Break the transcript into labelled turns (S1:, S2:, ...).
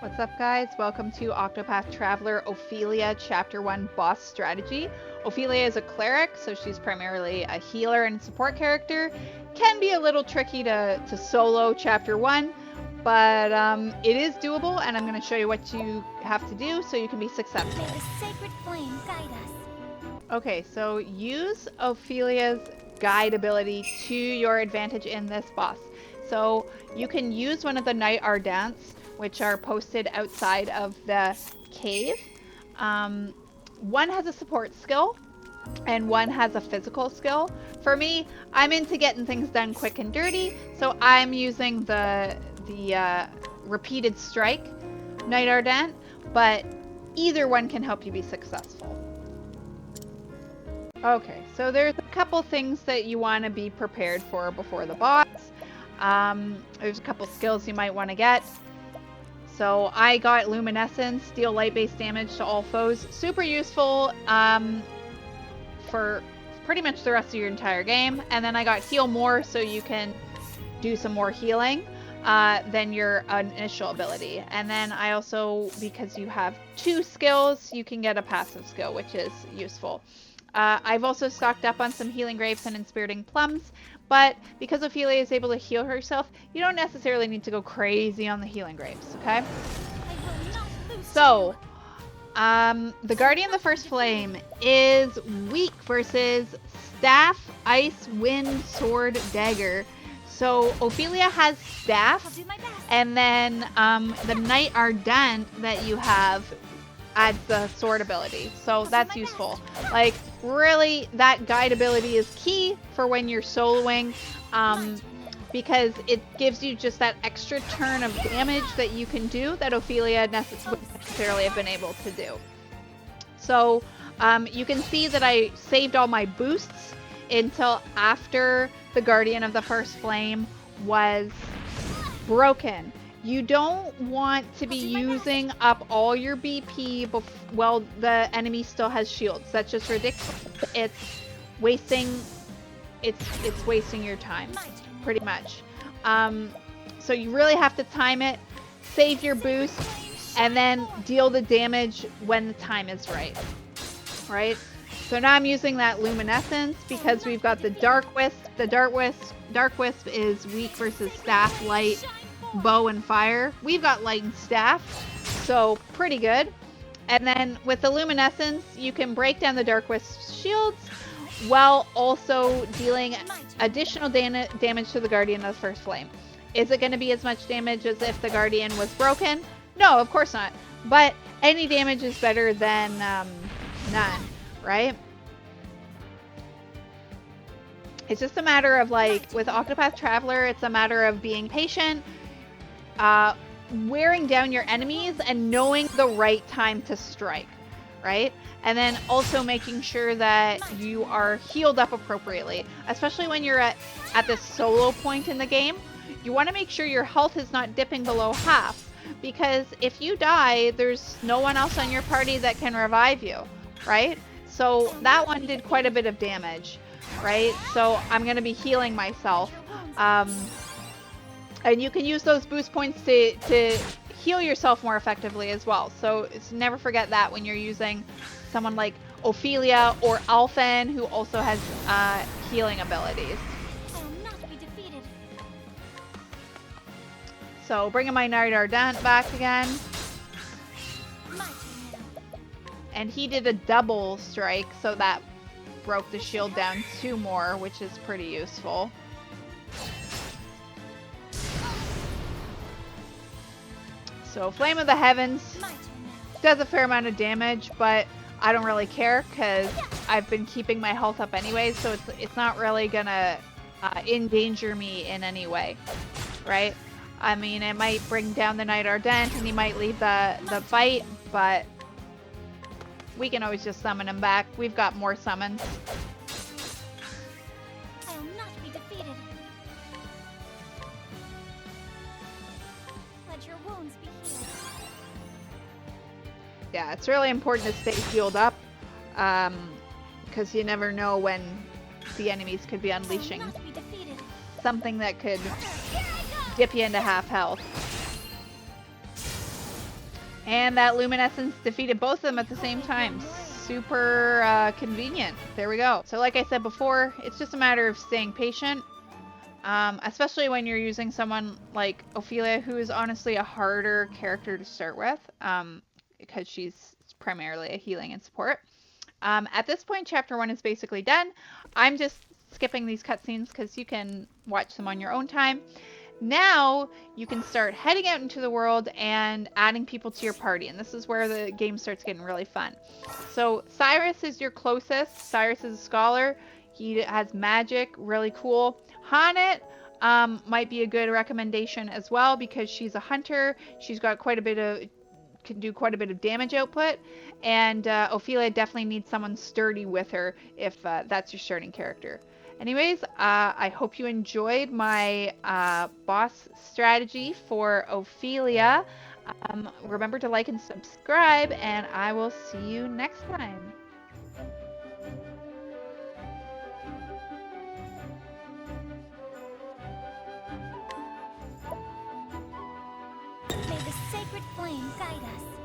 S1: What's up, guys? Welcome to Octopath Traveler Ophilia Chapter 1 Boss Strategy. Ophilia is a cleric, so she's primarily a healer and support character. Can be a little tricky to solo Chapter 1, but it is doable, and I'm going to show you what you have to do so you can be successful.
S2: May the sacred flame guide us.
S1: Okay, so use Ophilia's guide ability to your advantage in this boss. So you can use one of the Night Ardents, which are posted outside of the cave. One has a support skill, and one has a physical skill. For me, I'm into getting things done quick and dirty, so I'm using the repeated strike Night Ardent, but either one can help you be successful. Okay, so there's a couple things that you want to be prepared for before the boss. There's a couple skills you might want to get. So I got Luminescence, deal light-based damage to all foes. Super useful for pretty much the rest of your entire game. And then I got Heal More, so you can do some more healing than your initial ability. And then I also, because you have 2 skills, you can get a passive skill, which is useful. I've also stocked up on some Healing Grapes and Inspiriting Plums, but because Ophilia is able to heal herself, you don't necessarily need to go crazy on the Healing Grapes, okay? So, the Guardian of the First Flame is weak versus Staff, Ice, Wind, Sword, Dagger. So, Ophilia has Staff, and then the Night Ardent that you have adds the sword ability, so that's useful. Like, really, that guide ability is key for when you're soloing, because it gives you just that extra turn of damage that you can do that Ophilia wouldn't necessarily have been able to do. So you can see that I saved all my boosts until after the Guardian of the First Flame was broken. You don't want to be using up all your BP while the enemy still has shields. That's just ridiculous. It's wasting your time, pretty much. So you really have to time it, save your boost, and then deal the damage when the time is right. Right? So now I'm using that Luminescence because we've got the Dark Wisp. The Dark Wisp is weak versus Staff, Light, Bow, and Fire. We've got Light and Staff, so pretty good. And then with the Luminescence, you can break down the Dark Wisp's shields while also dealing additional damage to the Guardian of the First Flame. Is it going to be as much damage as if the Guardian was broken? No, of course not. But any damage is better than none, right? It's just a matter of, like, with Octopath Traveler, it's a matter of being patient, wearing down your enemies, and knowing the right time to strike, right? And then also making sure that you are healed up appropriately, especially when you're at this solo point in the game. You want to make sure your health is not dipping below half, because if you die, there's no one else on your party that can revive you, right? So that one did quite a bit of damage, right? So I'm going to be healing myself. And you can use those boost points to heal yourself more effectively as well. So never forget that when you're using someone like Ophilia or Alphen, who also has healing abilities.
S2: I will not be defeated.
S1: So bringing my Night Ardent back again. And he did a double strike, so that broke the shield down 2 more, which is pretty useful. So Flame of the Heavens does a fair amount of damage, but I don't really care because I've been keeping my health up anyway, so it's not really gonna endanger me in any way, right? I mean, it might bring down the Night Ardent and he might leave the fight, but we can always just summon him back. We've got more summons.
S2: I will not be defeated. Let your wounds be healed.
S1: Yeah, it's really important to stay healed up, because you never know when the enemies could be unleashing
S2: I will not be defeated.
S1: something that could dip you into half health. And that luminescence defeated both of them at the same time. Super convenient. There we go. So like I said before, it's just a matter of staying patient. Especially when you're using someone like Ophilia, who is honestly a harder character to start with, because she's primarily a healing and support. At this point, chapter 1 is basically done. I'm just skipping these cutscenes because you can watch them on your own time. Now you can start heading out into the world and adding people to your party, and this is where the game starts getting really fun. So Cyrus is your closest. Cyrus is a scholar. He has magic, really cool. Hanet might be a good recommendation as well because she's a hunter. She's got can do quite a bit of damage output, and Ophilia definitely needs someone sturdy with her if that's your starting character. Anyways, I hope you enjoyed my boss strategy for Ophilia. Remember to like and subscribe, and I will see you next time.
S2: May the sacred flame guide us.